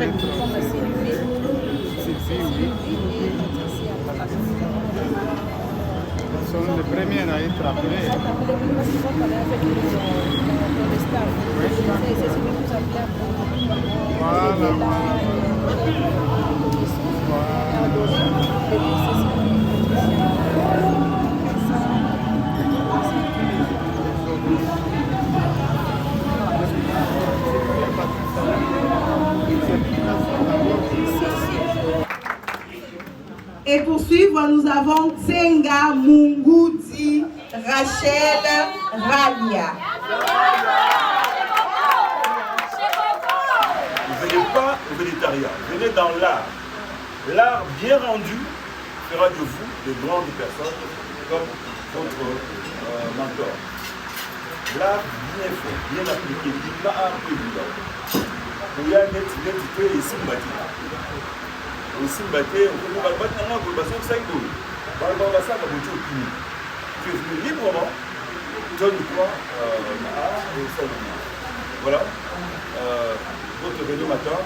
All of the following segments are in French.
avec tout le monde à Sylvie. Son les premiers à être appelés. Et pour suivre, nous avons Tsenga Munguti Rachel Ralia. Ne venez pas au végétariat, venez dans l'art. L'art bien rendu fera de vous de grandes personnes comme votre mentor. L'art bien fait, bien appliqué, il va un peu évident. Il y a des identités ici bâties. Ici bâties, on va battre un peu, parce que c'est un peu. Tu es venu librement, donne-toi l'art et ça. Voilà. Votre venu matin.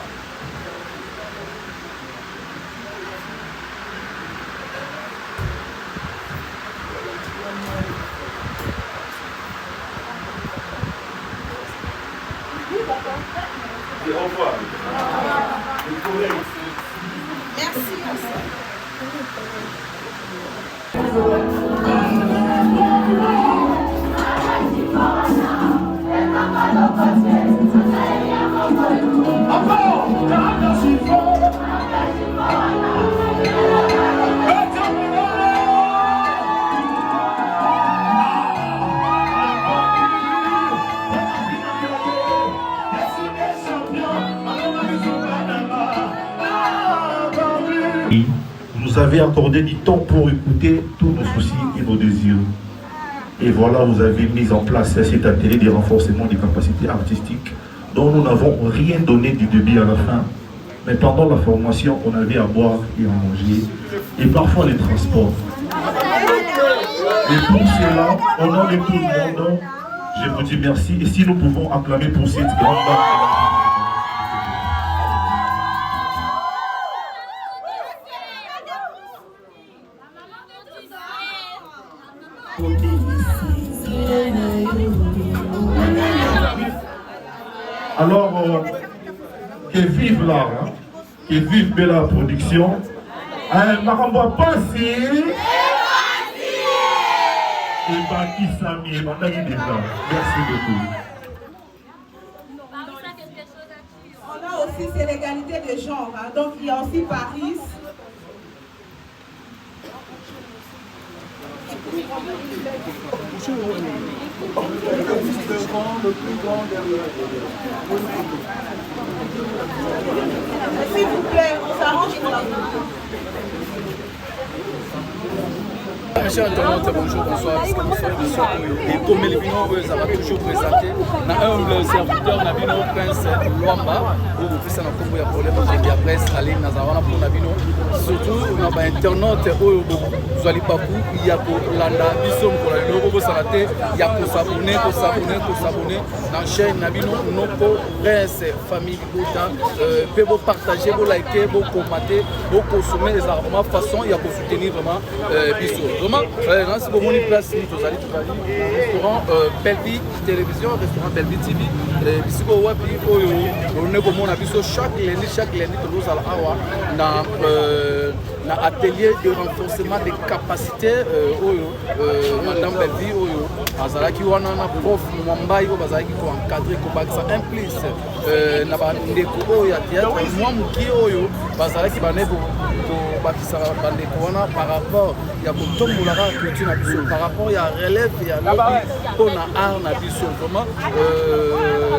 Et au revoir. Merci. Vous avez accordé du temps pour écouter tous nos soucis et nos désirs. Et voilà, vous avez mis en place cet atelier de renforcement des capacités artistiques dont nous n'avons rien donné du début à la fin. Mais pendant la formation, on avait à boire et à manger, et parfois les transports. Et pour cela, au nom de tout le monde, je vous dis merci. Et si nous pouvons acclamer pour cette grande dame. Alors, que vive l'art, hein? Que vive Bella Production. Marambo passé. Et Baki Sami, et Madame déjà. Merci beaucoup. On a aussi c'est l'égalité de genre, hein? Donc il y a aussi Paris. S'il vous plaît, on s'arrange pour la Monsieur internaute, bonjour, bonsoir, parce que nous sommes émission et comme les binômes, ça va toujours présenter. Dans un humble serviteur, na bino Prince Luamba, où vous faites un combo de problème avec la presse, allez, Nazawana pour Nabino. Surtout, on a un internaute, vous allez pas vous, il y a pour l'anda, bisom pour la logo, ça a été, il y a pour s'abonner, dans la chaîne Nabino, Noko, Prince, famille, pouvez vous partager, vous liker, vous commenter, vous consommer les armes, façon, il y a pour soutenir vraiment bisom. Vraiment, c'est pour mon place, nous allons restaurant Belleville Télévision, restaurant Belleville TV. Ici, on est comme on a vu chaque lundi, nous allons avoir un atelier de renforcement des capacités Madame Belleville. Azalaki wana na prof Mwambai ko bazalaki ko encadrer ko bakisa en plus na bandeko oyo ya théâtre moi muki oyo bazalaki banebo ko bakisa bandeko wana par rapport ya kotombola ka culture na biso par rapport ya relève ya lobi ko na art na biso vraiment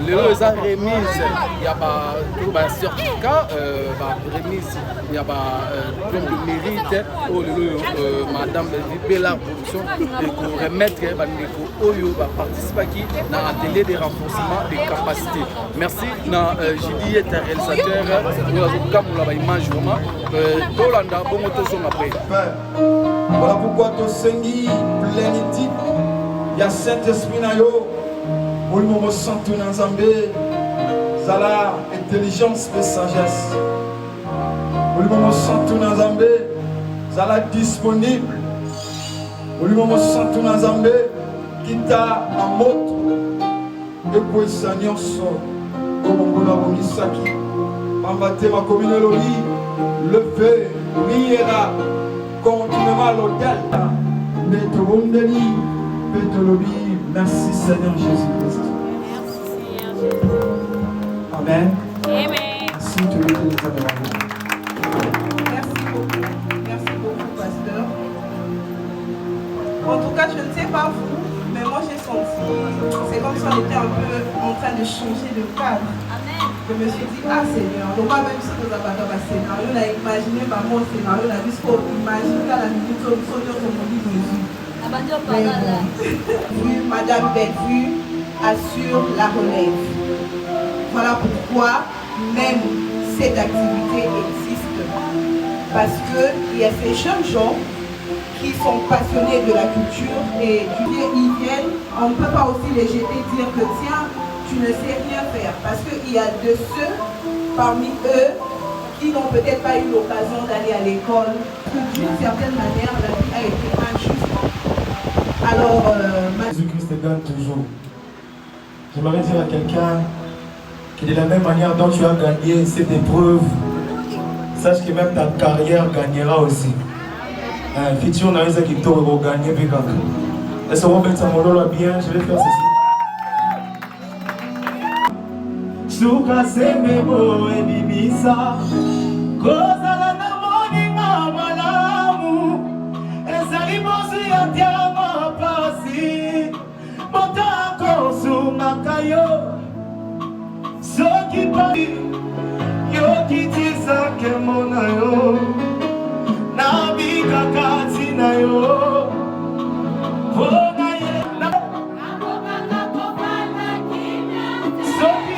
lelo eza remise ya ba certificat ba remise ya ba diplôme de mérite au lelo Madame Bella Production et ko remettre bandeko oyo va participer dans l'atelier de renforcement des capacités. Merci na Jidi est un réalisateur nous avons comme la image vraiment Dolanda bon autoson après. Voilà pourquoi to sengi plénitude ya Saint-Esprit na yo pour le moment santo na Nzambe zala intelligence et sagesse. Molimo santu na Nzambe zala disponible. Molimo santu na Nzambe kita na moto ekwesa nyonso komongona bomisaki pambate makomine lobi le feu brillera continuellement à l'autel mais tobondeli petolobi. Merci Seigneur Jésus-Christ. Amen. Amen. Merci de nous avoir. Merci beaucoup, pasteur. En tout cas, je ne sais pas vous, mais moi j'ai senti, c'est comme si on était un peu en train de changer de cadre. Je me suis dit, ah Seigneur, donc même si nous avons un scénario, on a imaginé par mon scénario, on a vu ce qu'on imagine dans la minute où on dit Jésus. Madame Bellevue assure la relève. Voilà pourquoi même cette activité existe. Parce qu'il y a ces jeunes gens qui sont passionnés de la culture et ils viennent, on ne peut pas aussi les jeter et dire que tiens, tu ne sais rien faire. Parce qu'il y a de ceux parmi eux qui n'ont peut-être pas eu l'occasion d'aller à l'école, que d'une certaine manière la vie a été injuste. Alors, Jésus-Christ gagne toujours. J'aimerais dire à quelqu'un que de la même manière dont tu as gagné cette épreuve, sache que même ta carrière gagnera aussi. Futur n'a pas qui t'aura gagné. Est-ce qu'on va mettre ça bien? Je vais faire ceci. Souka semebo e bibisa, kozala na moninga malamu, ezali bosi ya tiama pasi, motako sumaka yo, soki pari, yo kitisa kemona yo, nabika katina yo, pona ye, soki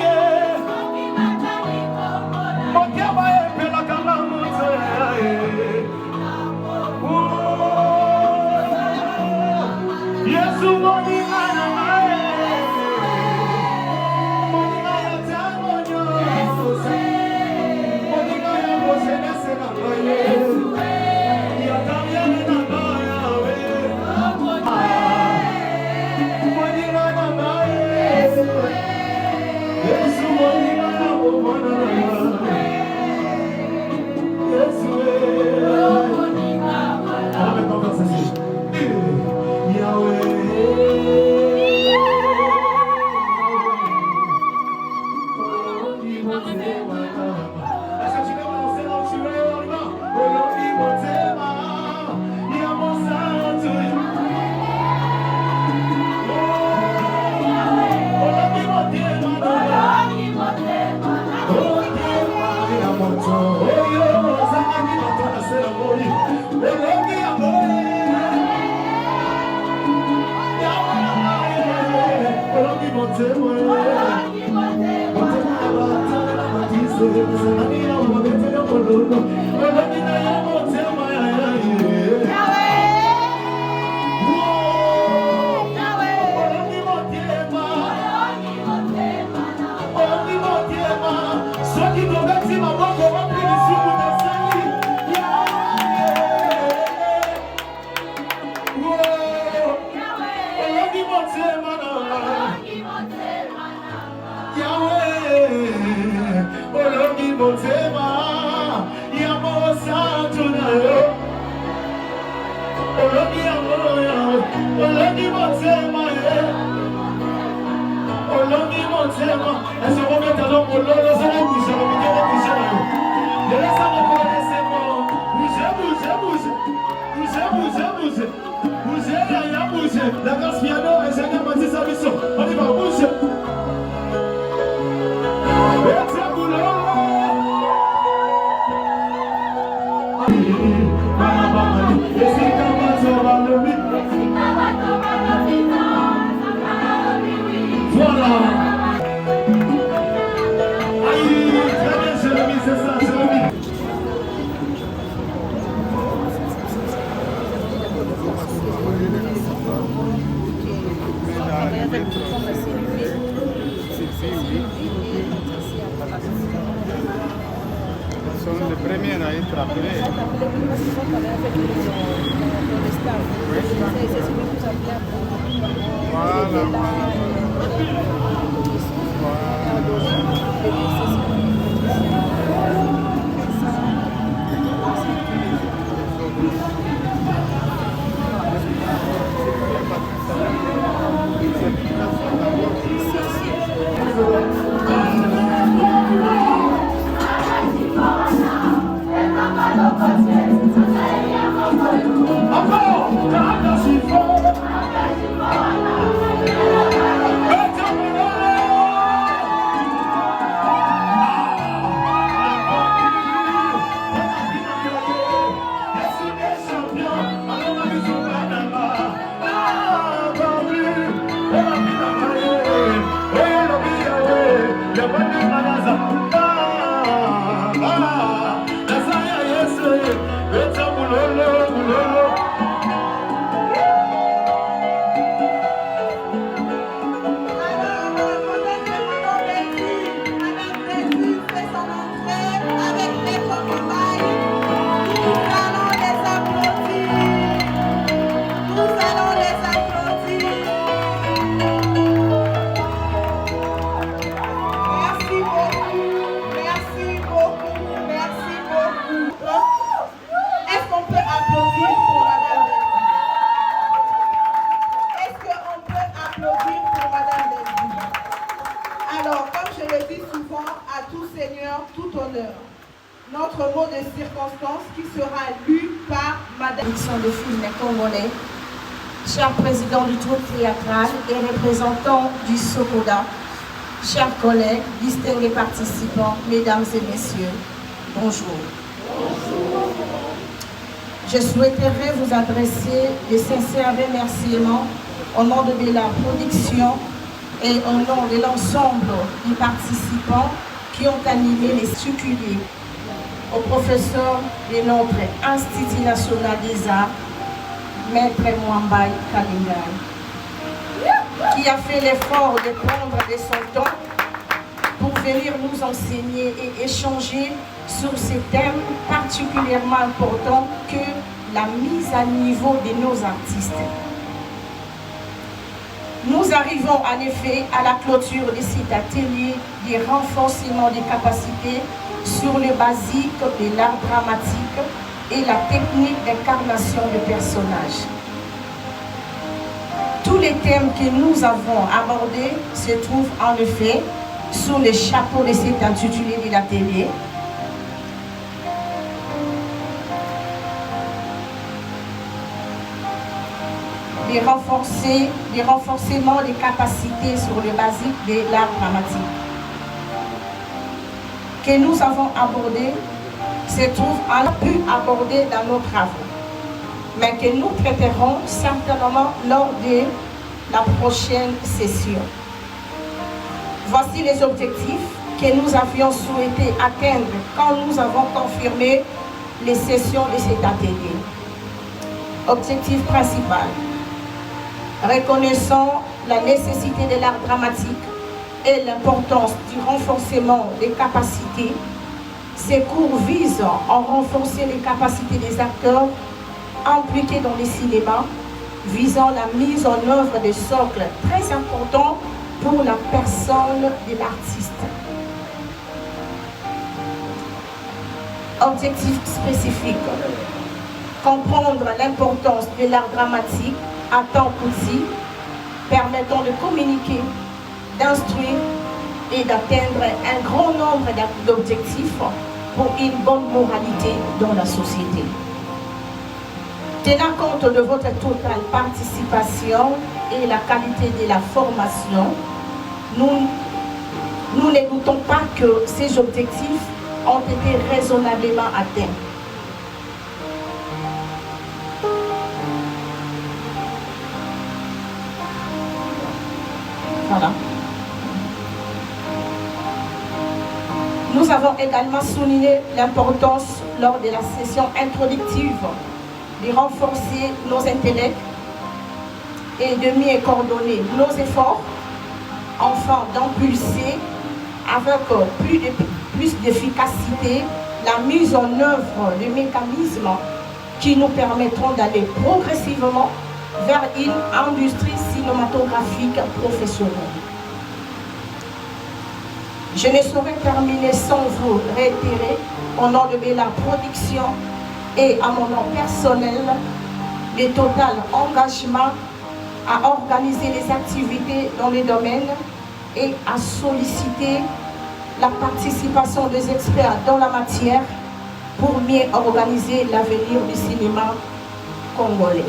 la grâce piano et Seigneur m'a dit sa mission. On y va, bouge. Voilà. Aïe, très bien, c'est le mis, c'est ça, c'est le mis. premier à être appelé. Vous êtes appelé, oui, parce que vous travaillez avec le staff. C'est celui que vous appelez à Voilà, notre mot de circonstance qui sera lu par Madame de film congolais, cher président du troupe théâtral et représentant du Sokoda, chers collègues, distingués participants, mesdames et messieurs, bonjour. Je souhaiterais vous adresser de sincères remerciements au nom de la production et au nom de l'ensemble des participants qui ont animé les succuliers, au professeur de notre Institut national des arts, Maître Mwambai Kalingay, qui a fait l'effort de prendre de son temps pour venir nous enseigner et échanger sur ces thèmes particulièrement importants que la mise à niveau de nos artistes. Nous arrivons en effet à la clôture de cet atelier de renforcement des capacités sur les basiques de l'art dramatique et la technique d'incarnation de personnages. Tous les thèmes que nous avons abordés se trouvent en effet sous le chapeau de cet intitulé de l'atelier. Des renforcements des capacités sur les basiques de l'art dramatique que nous avons abordé se trouve en pu aborder dans nos travaux, mais que nous traiterons certainement lors de la prochaine session. Voici les objectifs que nous avions souhaité atteindre quand nous avons confirmé les sessions de cet atelier. Objectif principal: reconnaissant la nécessité de l'art dramatique et l'importance du renforcement des capacités, ces cours visent à renforcer les capacités des acteurs impliqués dans le cinéma, visant la mise en œuvre de socles très importants pour la personne de l'artiste. Objectif spécifique: comprendre l'importance de l'art dramatique à tant qu'outil permettant de communiquer, d'instruire et d'atteindre un grand nombre d'objectifs pour une bonne moralité dans la société. Tenant compte de votre totale participation et la qualité de la formation, nous ne doutons pas que ces objectifs ont été raisonnablement atteints. Voilà. Nous avons également souligné l'importance lors de la session introductive de renforcer nos intellects et de mieux coordonner nos efforts, afin d'impulser avec plus d'efficacité la mise en œuvre de mécanismes qui nous permettront d'aller progressivement vers une industrie cinématographique professionnelle. Je ne saurais terminer sans vous réitérer, au nom de Bella Production et à mon nom personnel, le total engagement à organiser les activités dans les domaines et à solliciter la participation des experts dans la matière pour mieux organiser l'avenir du cinéma congolais.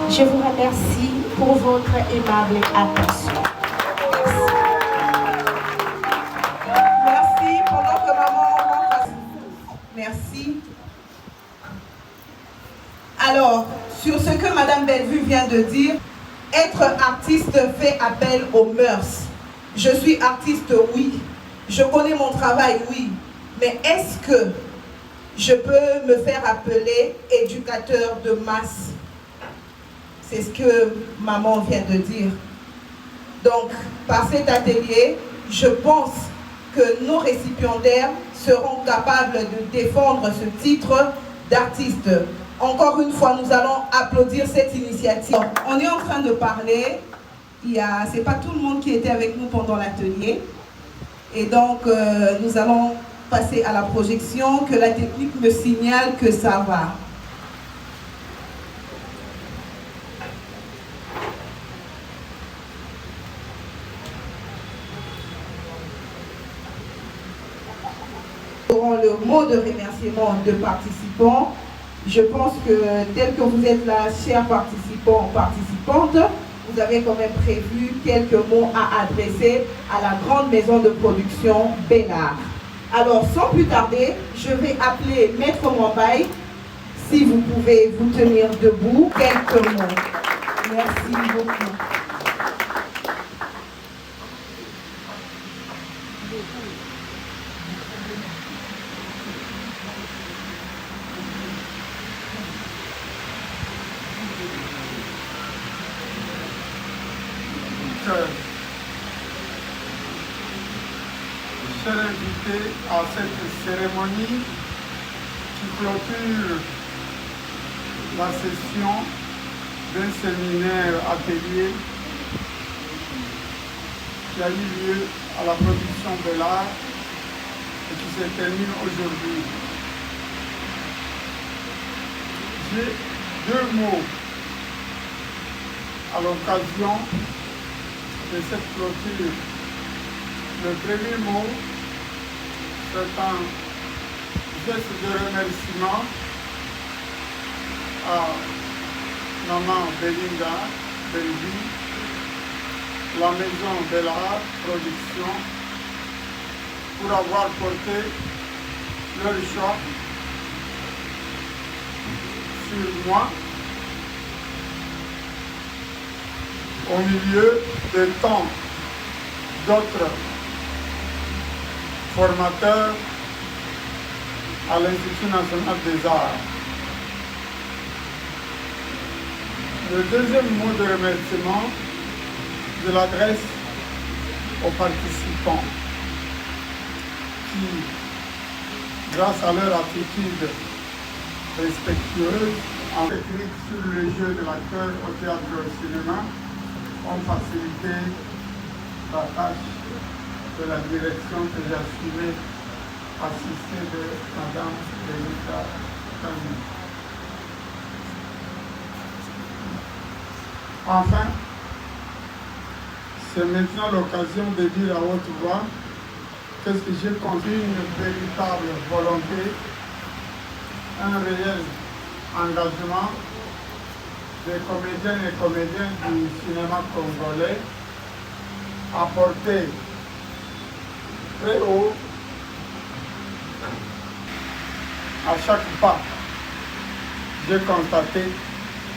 Je vous remercie pour votre aimable attention. Merci. Pendant que maman... Merci. Alors, sur ce que Madame Bellevue vient de dire, être artiste fait appel aux mœurs. Je suis artiste, oui. Je connais mon travail, oui. Mais est-ce que je peux me faire appeler éducateur de masse? C'est ce que maman vient de dire. Donc, par cet atelier, je pense que nos récipiendaires seront capables de défendre ce titre d'artiste. Encore une fois, nous allons applaudir cette initiative. On est en train de parler. Ce n'est pas tout le monde qui était avec nous pendant l'atelier. Et donc, nous allons passer à la projection, que la technique me signale que ça va. Pour le mot de remerciement de participants, je pense que tel que vous êtes là, chers participants, participantes, vous avez quand même prévu quelques mots à adresser à la grande maison de production Bellart. Alors, sans plus tarder, je vais appeler Maître Mwambaye. Si vous pouvez vous tenir debout, quelques mots. Merci beaucoup. Chers invités à cette cérémonie qui clôture la session d'un séminaire atelier qui a eu lieu à la production Bellart et qui se termine aujourd'hui. J'ai deux mots à l'occasion de cette clôture. Le premier mot, c'est un geste de remerciement à maman Belinda Bellevue, la maison Bellart Production, pour avoir porté leur choix sur moi au milieu de tant d'autres formateurs à l'Institut national des arts. Le deuxième mot de remerciement, je l'adresse aux participants qui, grâce à leur attitude respectueuse, en technique sur le jeu de l'acteur au théâtre et au cinéma, ont facilité la tâche de la direction que j'ai assumée, assistée de Madame Benita Camille. Enfin, c'est maintenant l'occasion de dire à haute voix que j'ai conduit une véritable volonté, un réel engagement des comédiennes et comédiens du cinéma congolais à porter très haut à chaque pas. J'ai constaté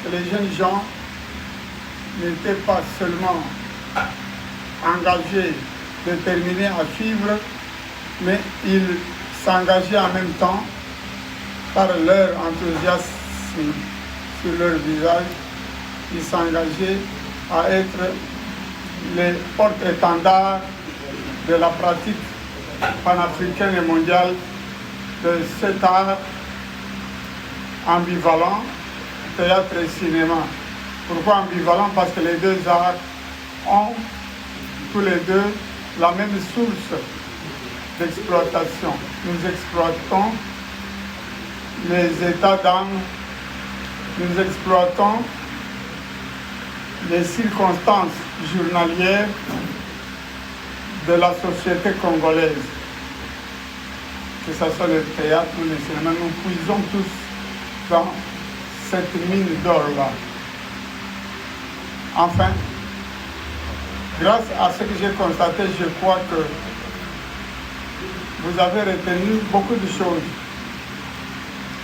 que les jeunes gens n'étaient pas seulement engagés, déterminés à suivre, mais ils s'engageaient en même temps par leur enthousiasme sur leur visage. Ils s'engageaient à être les porte-étendards de la pratique panafricaine et mondiale de cet art ambivalent, théâtre et cinéma. Pourquoi ambivalent? Parce que les deux arts ont tous les deux la même source d'exploitation. Nous exploitons les états d'âme, nous exploitons les circonstances journalières de la société congolaise. Que ce soit le théâtre ou le cinéma, nous puisons tous dans cette mine d'or-là. Enfin, grâce à ce que j'ai constaté, je crois que vous avez retenu beaucoup de choses.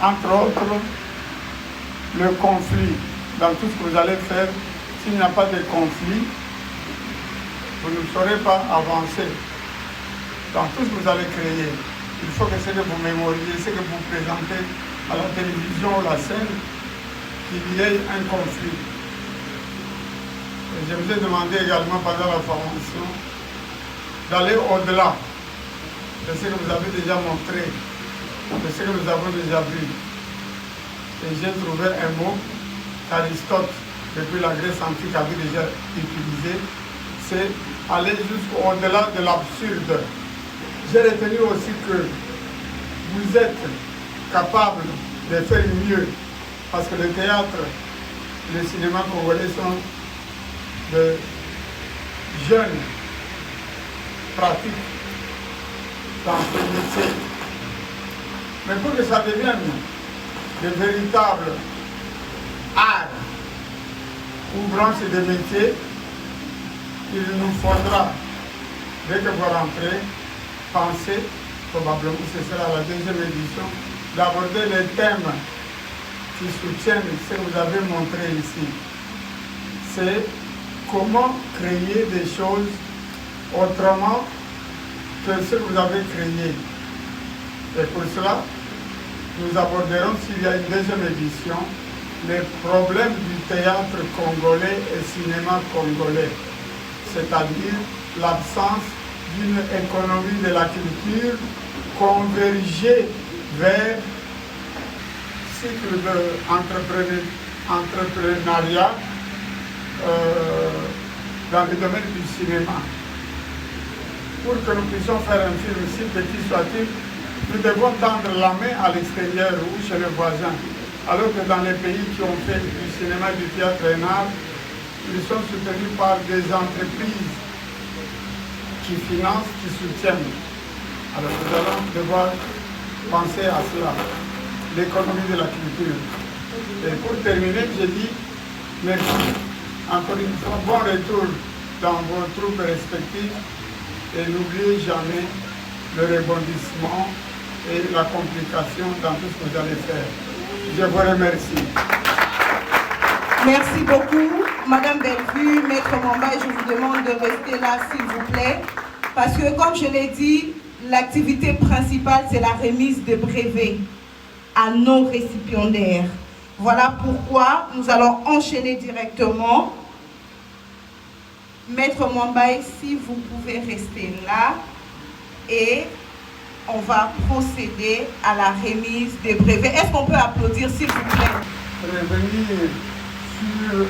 Entre autres, le conflit. Dans tout ce que vous allez faire, s'il n'y a pas de conflit, vous ne saurez pas avancer. Dans tout ce que vous allez créer, il faut que ce que vous mémorisez, ce que vous présentez à la télévision ou à la scène, qu'il y ait un conflit. Et je vous ai demandé également pendant la formation d'aller au-delà de ce que vous avez déjà montré, de ce que nous avons déjà vu. Et j'ai trouvé un mot qu'Aristote, depuis la Grèce antique, avait déjà utilisé, c'est aller jusqu'au-delà de l'absurde. J'ai retenu aussi que vous êtes capable de faire mieux, parce que le théâtre, le cinéma congolais sont de jeunes pratiques dans ce métier. Mais pour que ça devienne de véritables arts ou branches de métier, il nous faudra, dès que vous rentrez, penser, probablement ce sera la deuxième édition, d'aborder les thèmes qui soutiennent ce que vous avez montré ici. C'est comment créer des choses autrement que ce que vous avez créé. Et pour cela, nous aborderons, s'il y a une deuxième édition, les problèmes du théâtre congolais et cinéma congolais, c'est-à-dire l'absence d'une économie de la culture convergée vers cycle d'entrepreneuriat dans le domaine du cinéma. Pour que nous puissions faire un film, si petit soit-il, nous devons tendre la main à l'extérieur ou chez les voisins. Alors que dans les pays qui ont fait du cinéma, du théâtre et art, ils sont soutenus par des entreprises qui financent, qui soutiennent. Alors nous allons devoir penser à cela, l'économie de la culture. Et pour terminer, je dis merci. Encore une fois, bon retour dans vos troupes respectives et n'oubliez jamais le rebondissement et la complication dans tout ce que vous allez faire. Je vous remercie. Merci beaucoup, Madame Bellevue, Maître Mwamba, je vous demande de rester là, s'il vous plaît, parce que, comme je l'ai dit, l'activité principale, c'est la remise de brevets à nos récipiendaires. Voilà pourquoi nous allons enchaîner directement. Maître Mwamba, si vous pouvez rester là, et on va procéder à la remise des brevets. Est-ce qu'on peut applaudir, s'il vous plaît? Revenir sur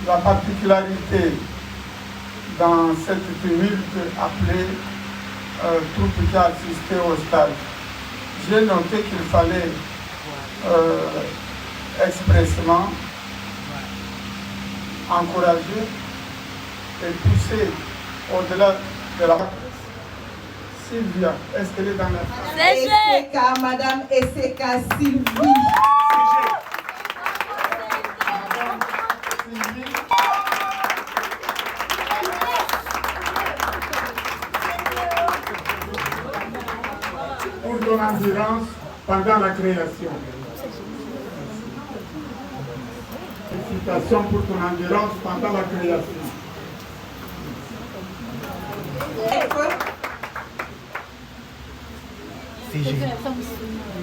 la particularité dans cette tumulte appelée troupe qui a assisté au stage. J'ai noté qu'il fallait expressément encourager et pousser au-delà de la... Sylvia, est-ce qu'elle est dans la... Esseka, Madame Esseka Sylvie. Pour ton endurance pendant la création. Félicitations pour ton endurance pendant la création.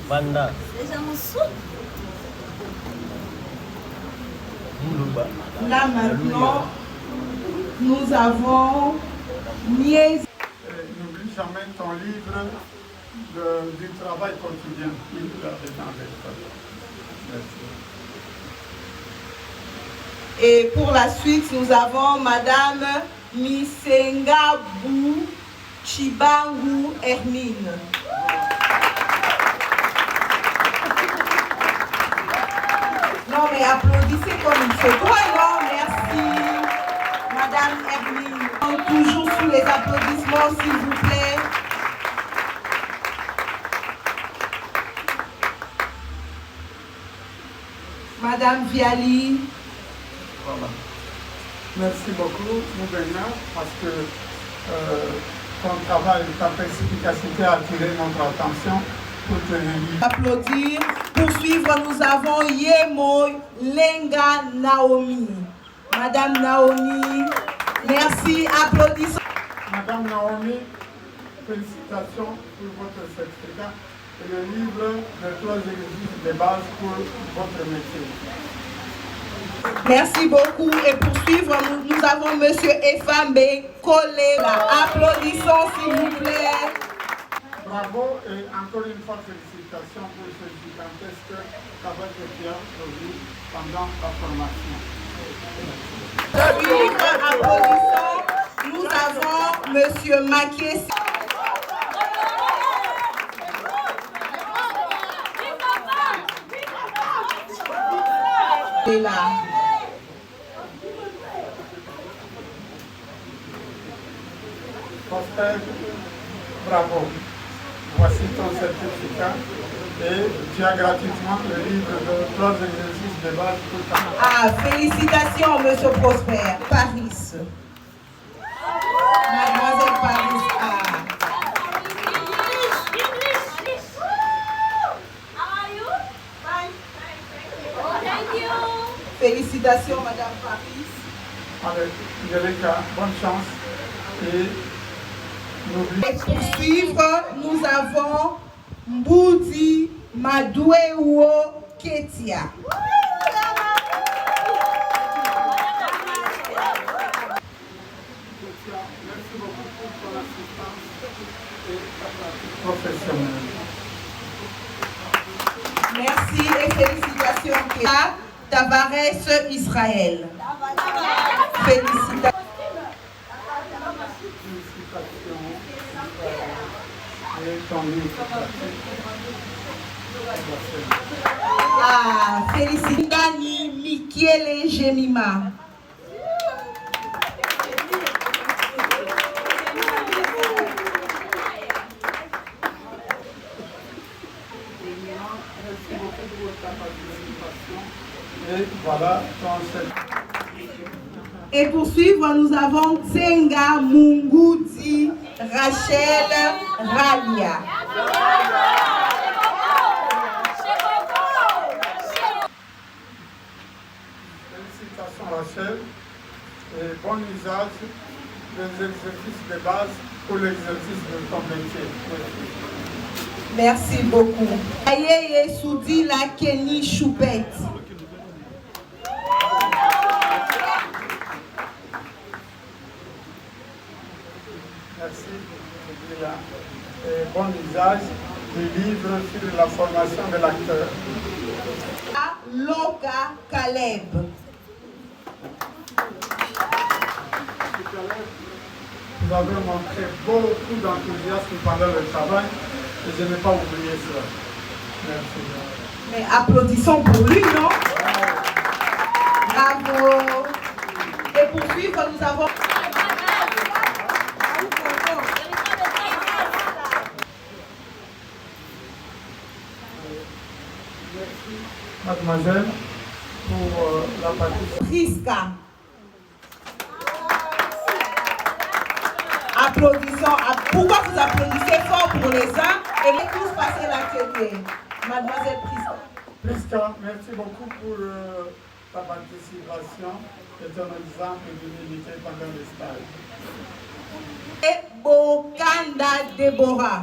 Banda. Là maintenant, nous avons Niez. N'oublie jamais ton livre du travail quotidien. Il l'a dedans. Merci. Et pour la suite, nous avons Madame Misengabou Chibangu Hermine. Non, mais applaudissez comme il faut. Ouais, non, merci. Madame Hermine. Toujours sous les applaudissements, s'il vous plaît. Madame Viali. Voilà. Merci beaucoup, Moubena, parce que ton travail, ta perspicacité a attiré notre attention pour te réunir. Applaudir. Pour suivre, nous avons Yemo Lenga Naomi. Madame Naomi, merci. Applaudissons. Madame Naomi, félicitations pour votre certificat et le livre de 3 exercices de base pour votre métier. Merci beaucoup. Et pour suivre, nous avons Monsieur Efambe Kolela. Applaudissons, s'il vous plaît. Bravo et encore une fois félicitations pour ce gigantesque travail que tu as produit pendant la formation. Applaudissons. Nous avons Monsieur Maké. Là. Prosper, bravo. Voici ton certificat et tu as gratuitement le livre de 3 exercices de base pour ta... Ah, félicitations, Monsieur Prosper. Paris. Mademoiselle Paris. Ah. Félicitations, Madame Paris. Avec Angelica, bonne chance et n'oublie. Et pour suivre, nous avons Mboudi Madouewo Ketia. Merci beaucoup pour ton assistance et ta pratique professionnelle. Merci et félicitations, Ketia. Tavares Israël. Félicitations. Et ton livre. Ah, félicitations, Mikiele Jemima. Merci beaucoup pour ta participation. Et voilà ton certificat. Et pour suivre, nous avons Tsenga Munguti Rachel Ralia. Félicitations Rachel et bon usage des exercices de base pour l'exercice de ton métier. Merci beaucoup. Ayeye Soudi la Kenny Choupette. Merci. Et bon usage du livre sur la formation de l'acteur. Loka Caleb. Vous avez montré beaucoup d'enthousiasme pendant le travail et je n'ai pas oublié cela. Merci. Mais applaudissons pour lui, non? Bravo. Et pour suivre, nous avons... Merci, mademoiselle, pour la participation. Priska. Applaudissons. Pourquoi vous applaudissez fort pour les uns et les tous passer l'atelier? Mademoiselle Priska. Priska, merci beaucoup pour ta participation et ton exemple d'humilité pendant le stage. Et Bokanda Deborah.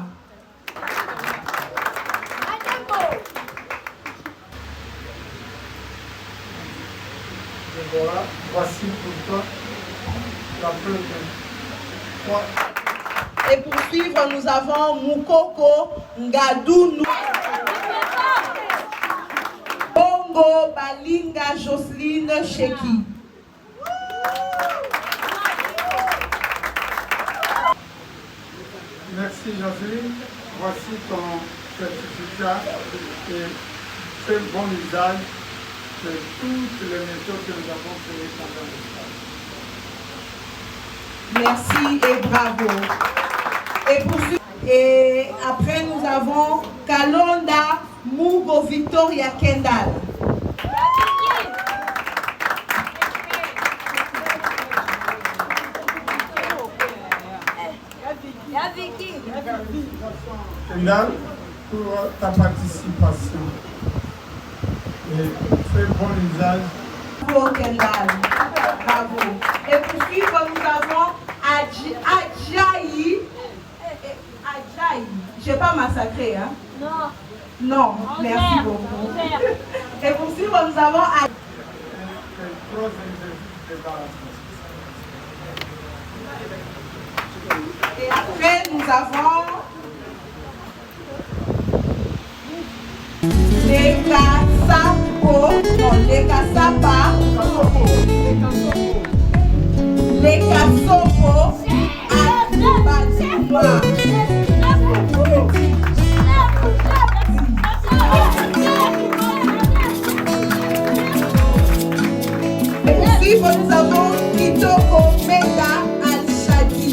Deborah, voici pour toi la preuve de foi Et pour suivre, nous avons Moukoko Ngadou Bongo Balinga Jocelyne Cheki. Merci Jocelyne. Voici ton certificat et fais bon usage de toutes les méthodes que nous avons créées pendant le stage. Merci et bravo. Et après, nous avons Kalonda Mugo Victoria Kendall. Kendall, pour ta participation. Et fais bon usage. Bravo Kendall. Bravo. Et pour suivre, nous avons Adjaï. Adjaï. Je n'ai pas massacré, hein? Non. Non, merci beaucoup. Et pour suivre, nous avons Et après, nous avons les Kassapo, non, les Kassapa, les Kassopo à Badima. Et pour suivre, nous avons Kitoko Mega Al-Shadi.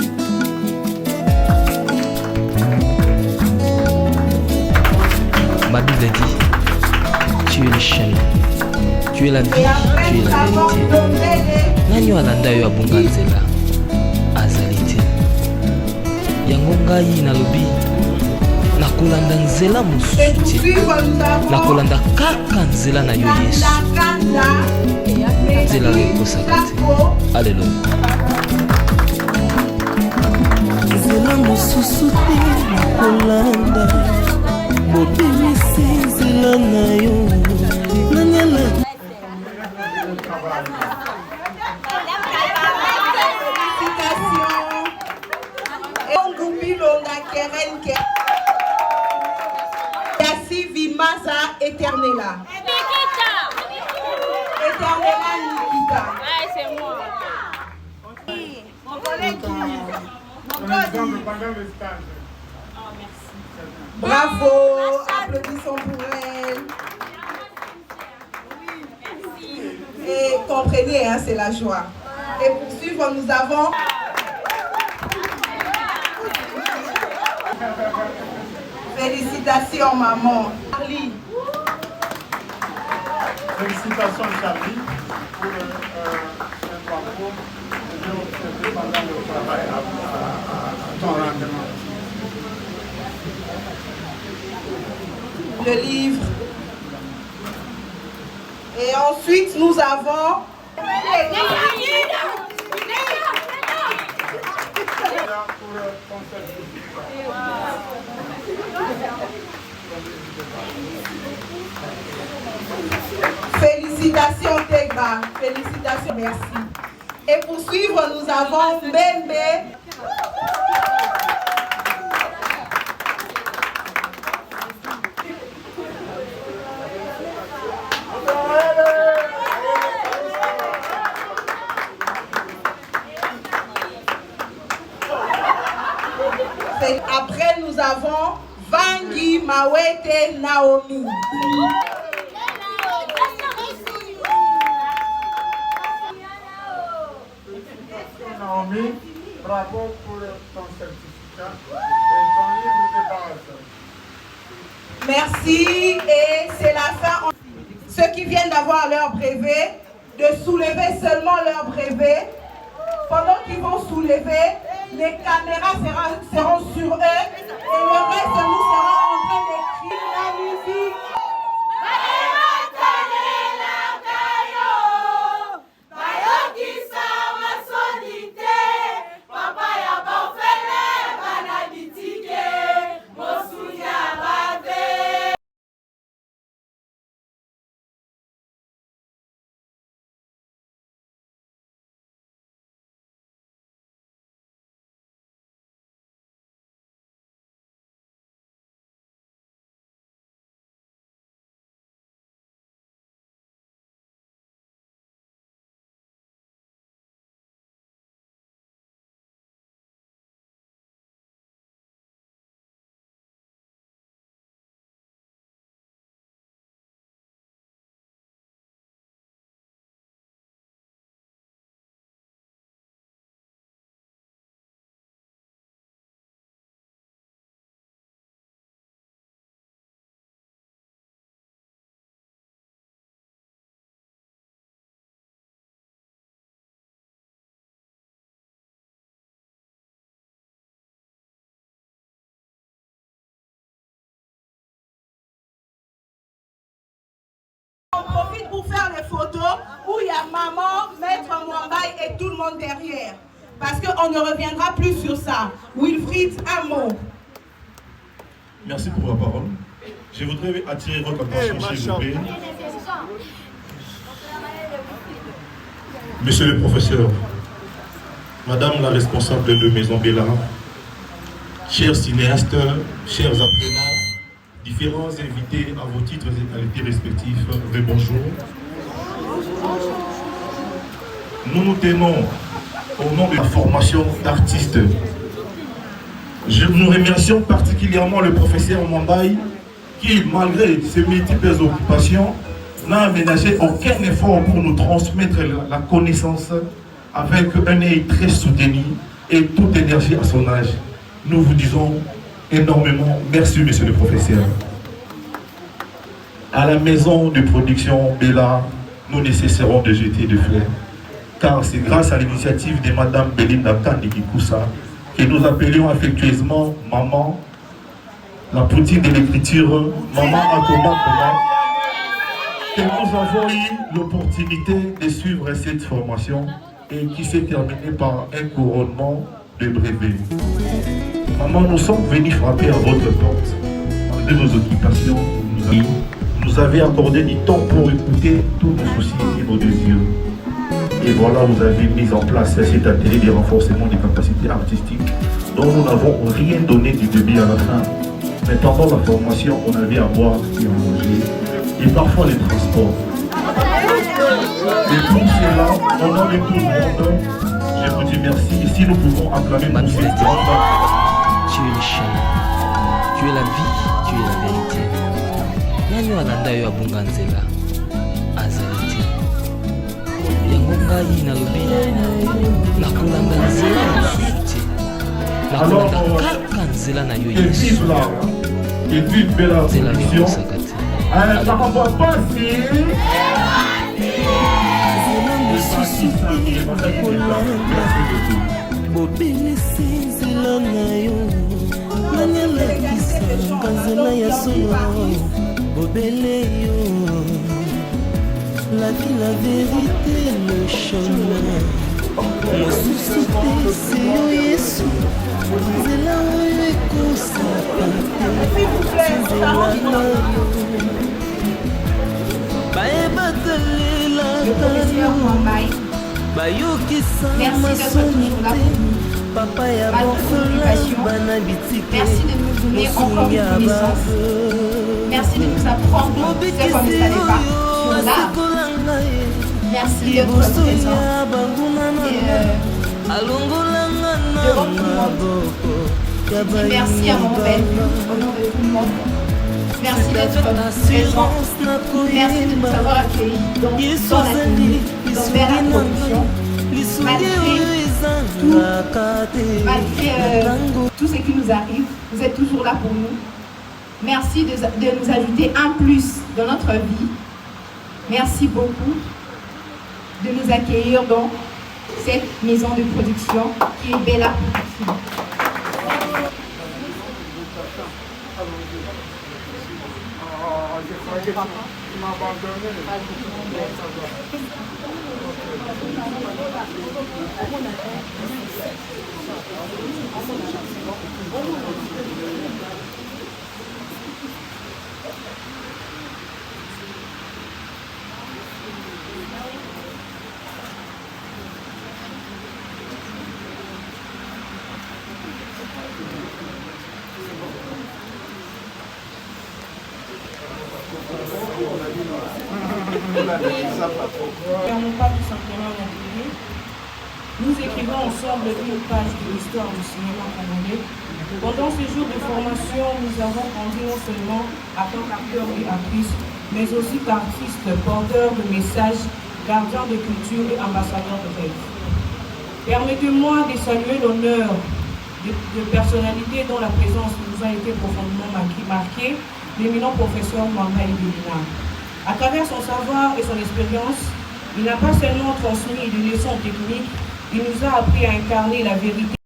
Ma Bible dit, tu es le chemin, tu es la vie, tu es la vérité. Nani alanda yo abunga nzela azali te. Yango ngai nalobi nakolanda nzela mosusu te. Nakolanda kaka nzela na yo Yesu. Nzela ekosaka te. Alléluia. Nzela mosusu te nakolanda. Bobimisi nzela na yo nanyala. Yassi Vimasa Eternela. Eternela Nikita. Ouais, c'est moi. Mon collègue. Bravo, applaudissons pour elle. Et comprenez, hein, c'est la joie. Et pour suivre, nous avons félicitations maman. Charlie. Félicitations Charlie pour un parcours bien observé pendant le travail à ton rendement. Le livre. Et ensuite, nous avons félicitations Tegra, félicitations, merci. Et pour suivre, nous avons Mbembe. Après, nous avons Vangi Mawete Naomi. Naomi, bravo pour ton certificat et ton livre de base. Merci et c'est la fin. Ceux qui viennent d'avoir leur brevet, de soulever seulement leur brevet. Pendant qu'ils vont soulever, les caméras seront sur eux et le reste, nous serons en train d'écrire la musique. pour faire les photos où il y a maman, maître Mwambaye et tout le monde derrière. Parce qu'on ne reviendra plus sur ça. Wilfried, un mot. Merci pour la parole. Je voudrais attirer votre attention, s'il vous plaît. Monsieur le professeur, Madame la responsable de Maison Bella, chers cinéastes, chers apprenants, différents invités à vos titres et qualités respectifs, bonjour. Nous nous tenons au nom de la formation d'artistes. Nous remercions particulièrement le professeur Mwambaye qui, malgré ses multiples occupations, n'a aménagé aucun effort pour nous transmettre la connaissance avec un œil très soutenu et toute énergie à son âge. Nous vous disons énormément merci, monsieur le professeur. À la maison de production Bella, nous ne cesserons de jeter des fleurs, car c'est grâce à l'initiative de Madame Belinda Kandikikusa que nous appelions affectueusement Maman, la poutine de l'écriture, Maman Akoma Koma, que nous avons eu l'opportunité de suivre cette formation et qui s'est terminée par un couronnement de brevet. Maman, nous sommes venus frapper à votre porte. Malgré nos occupations, nous avez accordé du temps pour écouter tous nos soucis et nos désirs. Et voilà, vous avez mis en place cet atelier de renforcement des capacités artistiques dont nous n'avons rien donné du début à la fin. Mais pendant la formation, on avait à boire et à manger, et parfois les transports. Et pour cela, au nom de tout le monde, je vous dis merci. Et si nous pouvons acclamer pour cette grande... Tu es le chemin, tu es la vie, tu es la vérité. Nani alanda yo abunga nzela azali te. Yango ngai nalobi nakolanda nzela mosusu te. Nakolanda kaka nzela na yo Yesu. Et vive Bella Production. Ça va passer. bobelisi nzela na yo nani alakisa banzela ya solo bobele yo la vie la vérité le chemin mosusu te se yo yesu nzela oyo ekosaka te nzela na yo bayebatelelaka yo bayokisa masoni te papa ya bofela bana bitike mosungi ya bave Merci de nous apprendre ce qu'on ne savait pas sur l'art. Merci d'être présent. Et merci à mon père, au nom de tout le monde. Merci d'être présent. Merci de nous avoir accueillis dans ton atelier, dans Bella Production. Malgré tout ce qui nous arrive, vous êtes toujours là pour nous. Merci de nous ajouter un plus dans notre vie. Merci beaucoup de nous accueillir dans cette maison de production qui est Bella Production. Pas tout simplement un atelier. Nous écrivons ensemble une page de l'histoire du cinéma congolais. Pendant ces jours de formation, nous avons grandi non seulement en tant qu'acteurs et actrices, mais aussi qu'artistes, porteurs de messages, gardiens de culture et ambassadeurs de rêve. Permettez-moi de saluer l'honneur de personnalités dont la présence nous a été profondément marquée, l'éminent professeur Mwambaye Belina. À travers son savoir et son expérience, il n'a pas seulement transmis des leçons techniques, il nous a appris à incarner la vérité.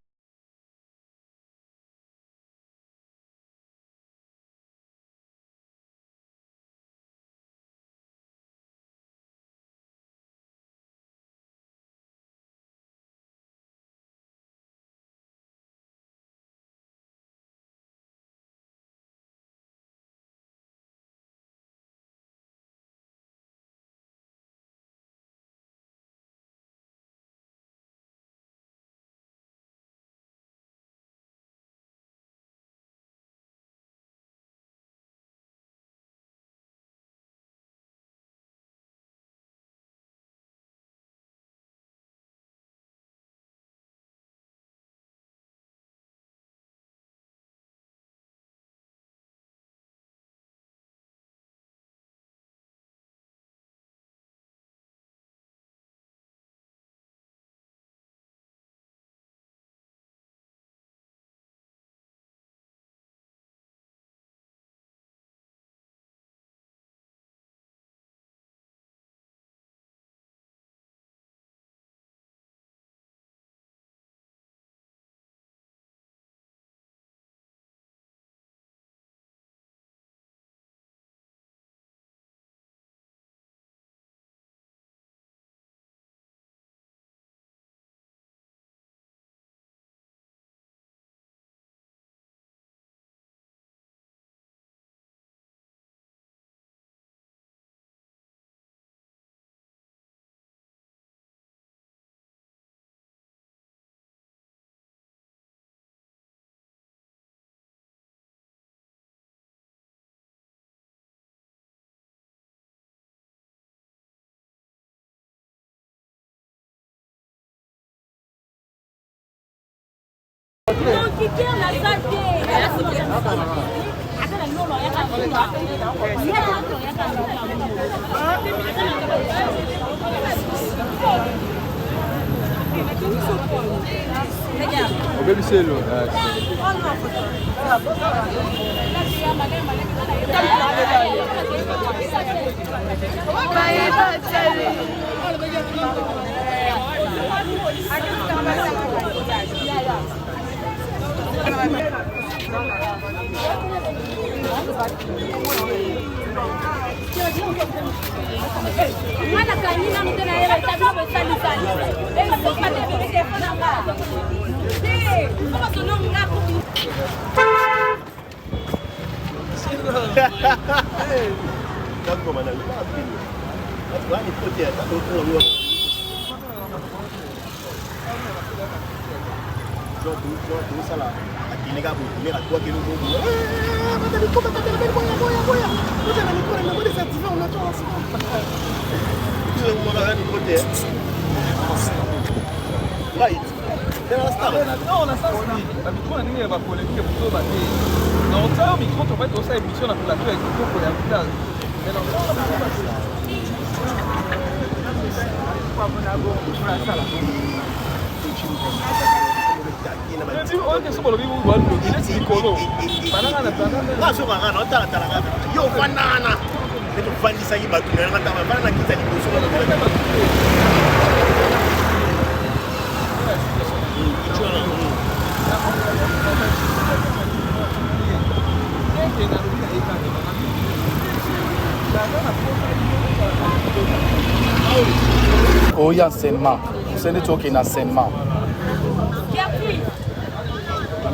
Oui, enseignement. C'est des trucs qui sont enseignement.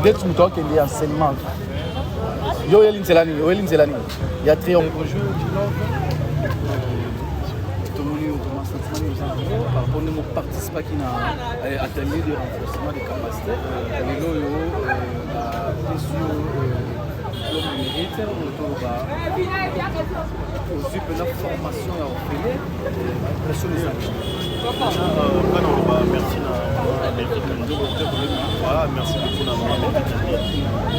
Des trucs qui sont enseignement. Yo, il y a très bonjour. Par rapport à nos participants qui ont atelier de renforcement des capacités, diplôme de mérite, aussi pour la formation à offrir, impression des amis. Merci merci beaucoup.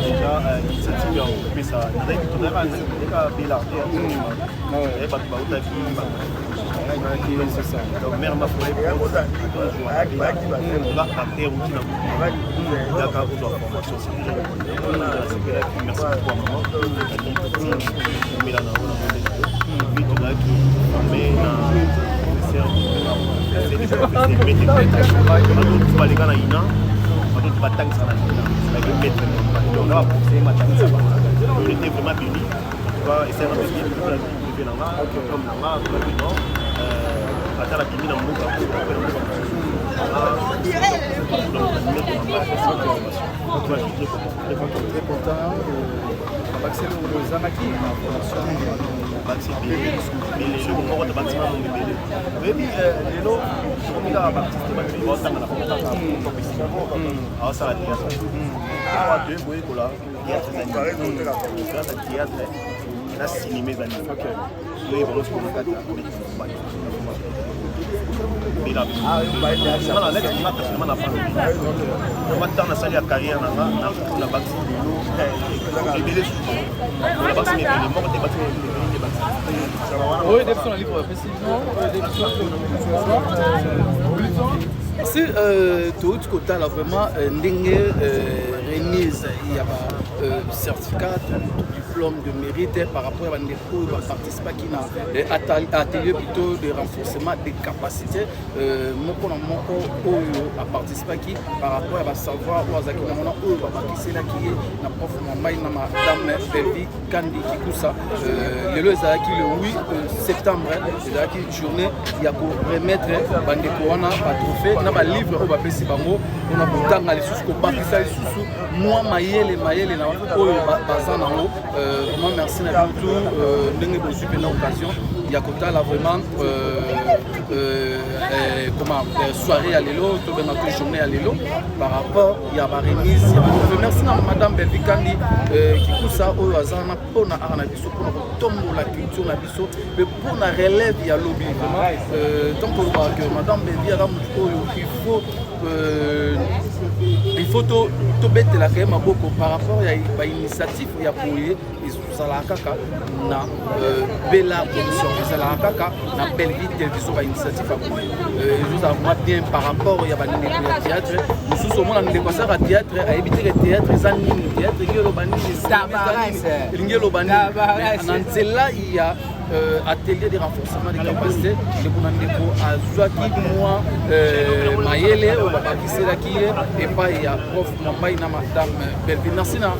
Déjà, l'initiative a occupé ça. C'est ça. Donc, mère m'a fait Si tout côté là vraiment ndenge remise il y a certificat diplôme de mérite par rapport à des cours participer qui na atelier plutôt de renforcement des capacités moko na moko oyo a participer qui par rapport à savoir ou azaki na mona oyo ba bakisi na qui na prof Mamai na madame Belvi Kandi Kikusa le ezaki le 8 septembre ezaki journée ya ko remettre bandeko wana ba trophée na ba livre o ba pesi bango on a botanga les sous ko bakisa les sous moi mayele na oyo bazana ngo vraiment merci na tout ndenge bo super na occasion ya kota là vraiment comment soirée à l'élo to ben que journée à l'élo par rapport il y a ba remise merci na madame Belvi Kandi Kikusa oyo azana pona arana biso pona tombo la culture culture na biso mais pour la relève ya lobby vraiment tant que madame Bevi a il faut to betela quand même beaucoup par rapport à initiative ya poye ezala kaka na bela production ezala kaka na belle vie télévision ba initiative ya poye je moi bien par rapport ya ba théâtre nous sommes na ndeko sa théâtre a éviter théâtre ezani théâtre ngelo bani ngelo bani na nzela ya atelier de renforcement des capacités de Bounandeko à Zouaki moi Mayele au Babakisela qui et pas il y a prof Mambaï na madame Belvin Narsina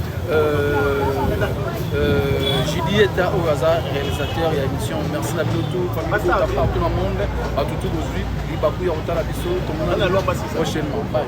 Julieta au hasard réalisateur et émission merci à tout famille partout dans le monde à tout aujourd'hui il va couiller en retard à biso tout le monde prochainement bye